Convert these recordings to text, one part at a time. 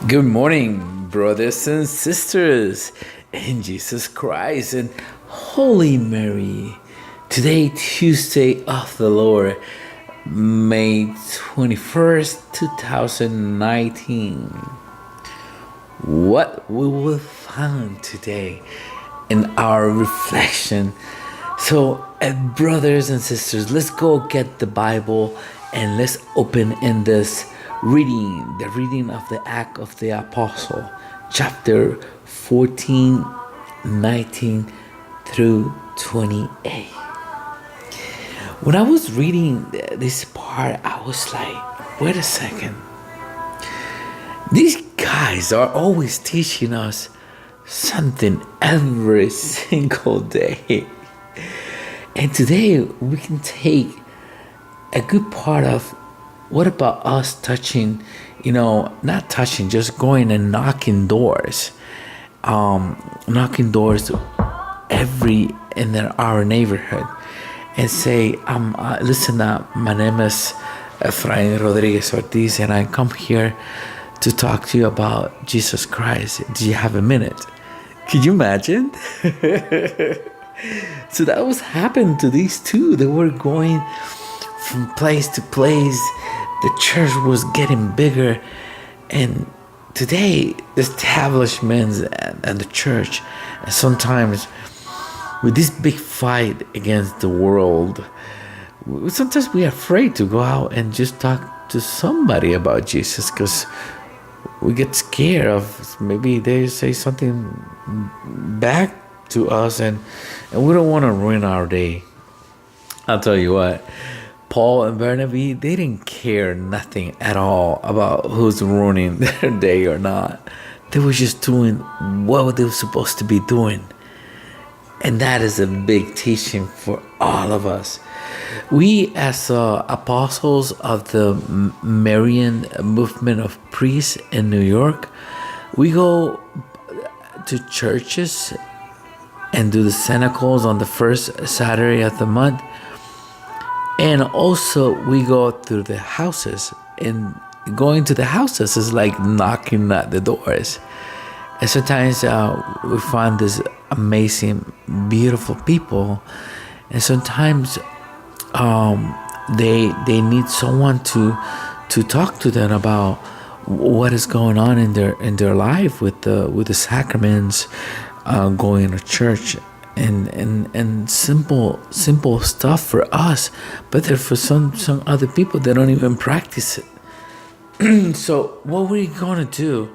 Good morning, brothers and sisters in Jesus Christ and Holy Mary. Today, Tuesday of the Lord, May 21st, 2019. What we will find today in our reflection. So, brothers and sisters, let's go get the Bible and let's open in this the reading of the Act of the Apostle, chapter 14, 19 through 28. When I was reading this part, I was like, wait a second. These guys are always teaching us something every single day. And today we can take a good part of what about us touching, not touching, just going and knocking doors. Knocking doors in our neighborhood and say, listen up, my name is Efrain Rodriguez Ortiz and I come here to talk to you about Jesus Christ. Do you have a minute? Could you imagine? So that was happening to these two. They were going from place to place. The church was getting bigger, and today the establishments and the church, and sometimes with this big fight against the world, sometimes we are afraid to go out and just talk to somebody about Jesus because we get scared of maybe they say something back to us, and we don't want to ruin our day. I'll tell you what, Paul and Barnabas, they didn't care nothing at all about who's ruining their day or not. They were just doing what they were supposed to be doing. And that is a big teaching for all of us. We as apostles of the Marian movement of priests in New York, we go to churches and do the cenacles on the first Saturday of the month. And also we go through the houses, and going to the houses is like knocking at the doors. And sometimes we find this amazing, beautiful people, and sometimes they need someone to talk to them about what is going on in their life with the sacraments, going to church. And simple stuff for us, but there for some other people they don't even practice it. So what are we gonna do?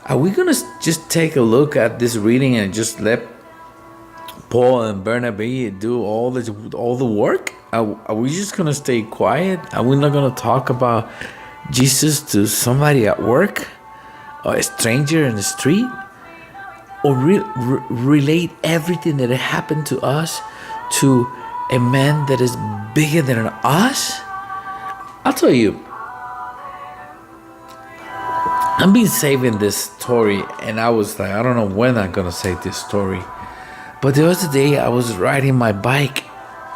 Are we gonna just take a look at this reading and just let Paul and Barnabas do all the work? Are we just gonna stay quiet? Are we not gonna talk about Jesus to somebody at work or a stranger in the street? Or relate everything that happened to us to a man that is bigger than us? I'll tell you, I've been saving this story, and I was like, I don't know when I'm gonna say this story. But the other day I was riding my bike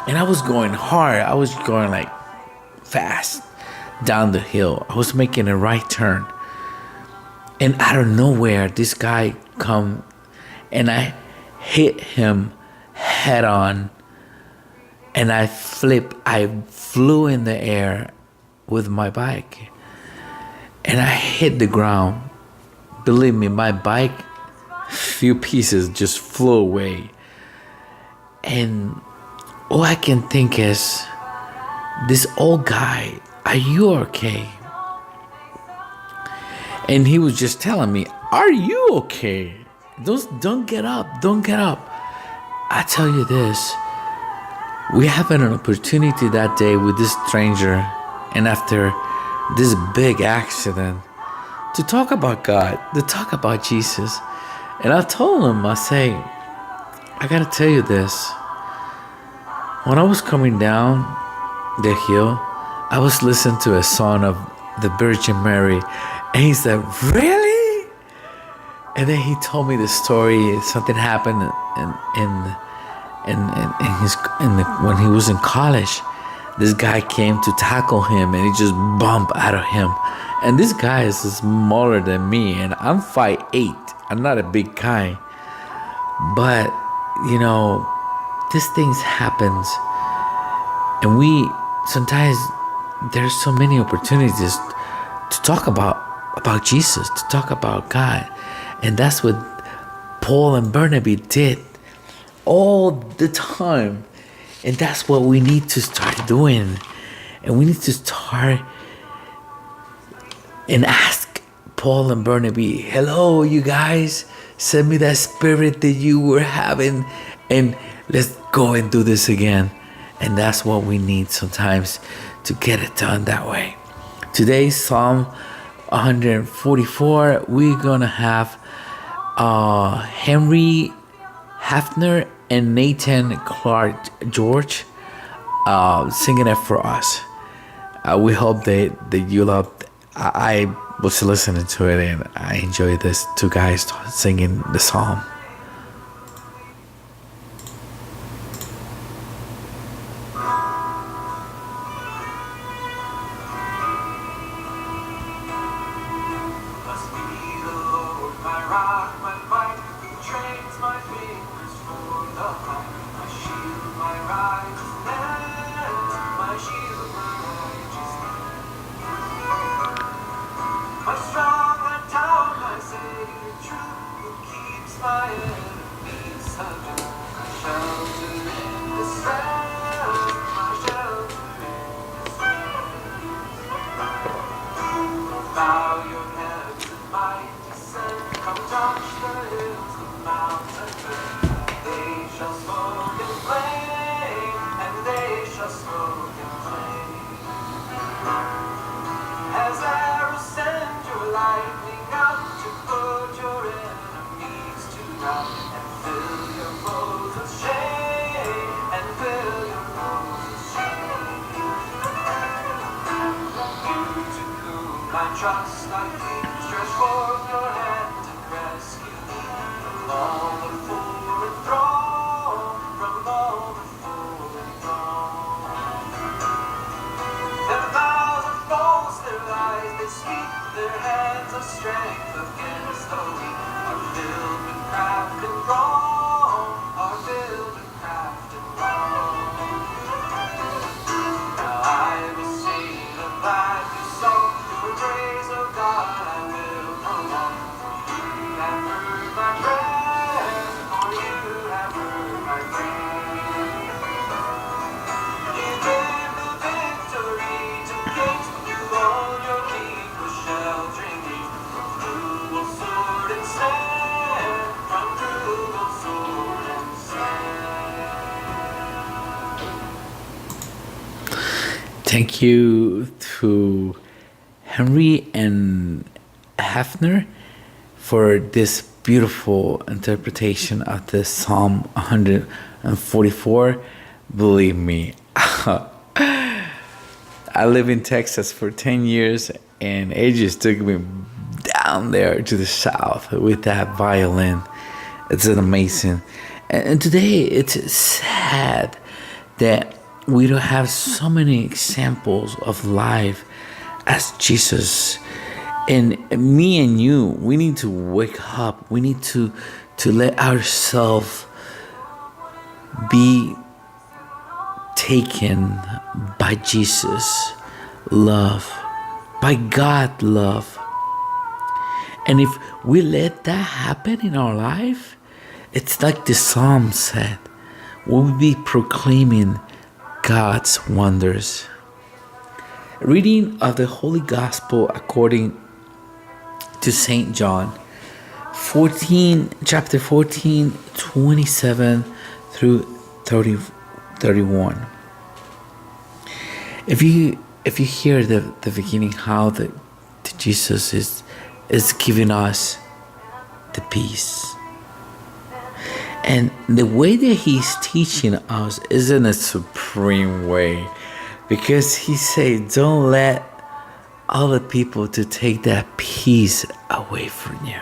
and I was going hard. I was going like fast down the hill. I was making a right turn. And out of nowhere, this guy come and I hit him head on, and I flew in the air with my bike, and I hit the ground. Believe me, my bike, few pieces just flew away. And all I can think is, this old guy, are you okay? And he was just telling me, are you okay? Don't get up. I tell you this, we had an opportunity that day with this stranger, and after this big accident, to talk about God, to talk about Jesus. And I told him, I say, I gotta tell you this. When I was coming down the hill, I was listening to a song of the Virgin Mary, and he said, really? And then he told me the story. Something happened when he was in college. This guy came to tackle him, and he just bumped out of him, And this guy is smaller than me, and I'm 5'8". I'm not a big guy. But, these things happens. And we sometimes there's so many opportunities to talk about Jesus, to talk about God. And that's what Paul and Barnabas did all the time. And that's what we need to start doing. And we need to start and ask Paul and Barnabas, hello, you guys, send me that spirit that you were having, and let's go and do this again. And that's what we need sometimes to get it done that way. Today, Psalm 144, we're gonna have Henry Hafner and Nathan Clark George singing it for us. We hope that you love. I was listening to it and I enjoyed this two guys singing the psalm. Trust I keep, stretch forth your hand and rescue me from all the foreign throng, from all the foreign throng. Their mouths are false, their lies they speak, their hands of strength against the weak are filled with craft and wrong, are filled with craft and wrong. Now I will sing a lively song, praise of God I will prolong. For you have heard my prayer, for you have heard my prayer. You gave the victory to kings, you own your people sheltering me from cruel sword and snare, from cruel sword and snare. Thank you to Henry and Hafner for this beautiful interpretation of the Psalm 144. Believe me, I live in Texas for 10 years and it just took me down there to the south with that violin. It's an amazing. And today it's sad that we don't have so many examples of life as Jesus. And me and you, we need to wake up. We need to let ourselves be taken by Jesus' love, by God's love. And if we let that happen in our life, it's like the Psalm said, we'll be proclaiming God's wonders. Reading of the Holy Gospel according to St. John, chapter 14, 27 through 31. If you hear the beginning, how the Jesus is giving us the peace. And the way that he's teaching us is in a supreme way. Because he said, don't let other people to take that peace away from you.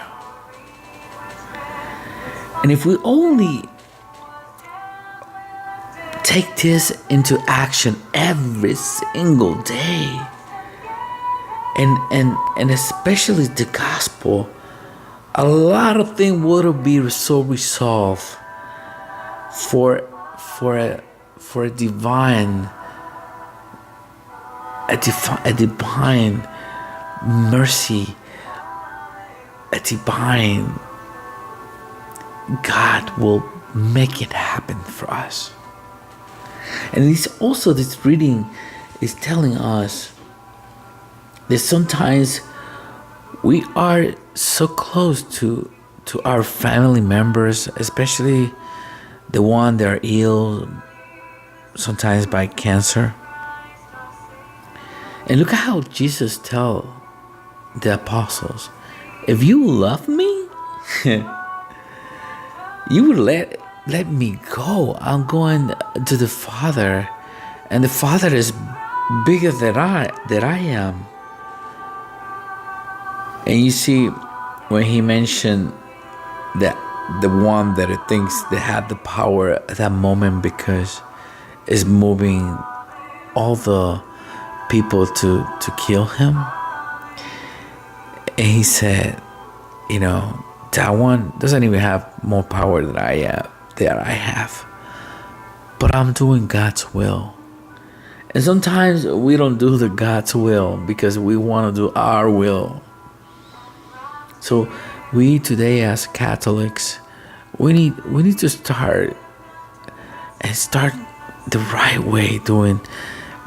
And if we only take this into action every single day, and especially the gospel, a lot of things would be so resolved for a divine mercy, a divine God will make it happen for us. And this reading is telling us that sometimes we are so close to our family members, especially the one that are ill, sometimes by cancer. And look at how Jesus tell the apostles, if you love me, you would let me go. I'm going to the Father, and the Father is bigger than I am. And you see, when he mentioned that the one that it thinks they had the power at that moment because it's moving all the people to kill him, and he said, that one doesn't even have more power than I have, but I'm doing God's will. And sometimes we don't do the God's will because we want to do our will. So we today as Catholics, we need to start the right way, doing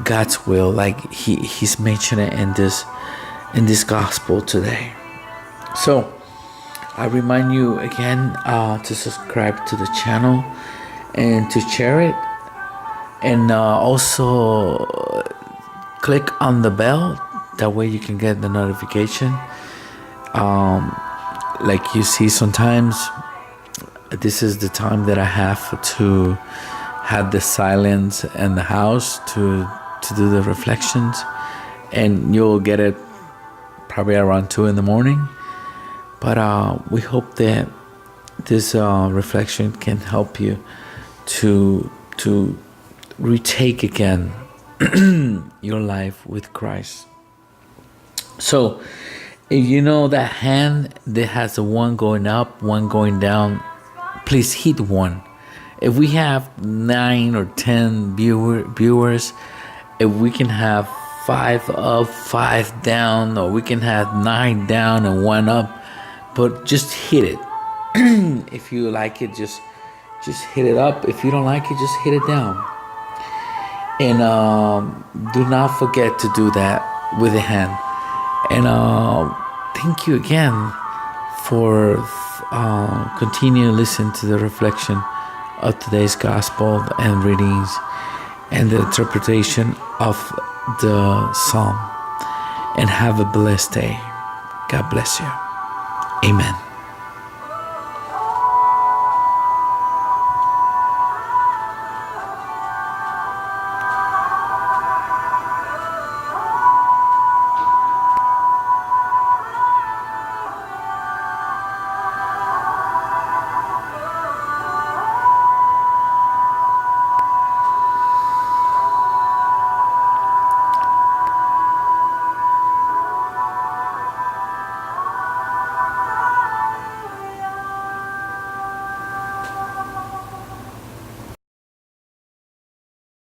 God's will, like he's mentioning in this gospel today. So I remind you again to subscribe to the channel and to share it, and also click on the bell. That way you can get the notification. Like you see, sometimes this is the time that I have to have the silence in the house to do the reflections, and you'll get it probably around 2 a.m. But we hope that this reflection can help you to retake again your life with Christ. So if you know that hand that has the one going up, one going down, please hit one. If we have 9 or 10 viewers, if we can have 5 up, 5 down, or we can have 9 down and 1 up, but just hit it. If you like it, just hit it up. If you don't like it, just hit it down. And do not forget to do that with the hand. And thank you again for continuing to listen to the reflection of today's gospel and readings and the interpretation of the psalm. And have a blessed day. God bless you. Amen.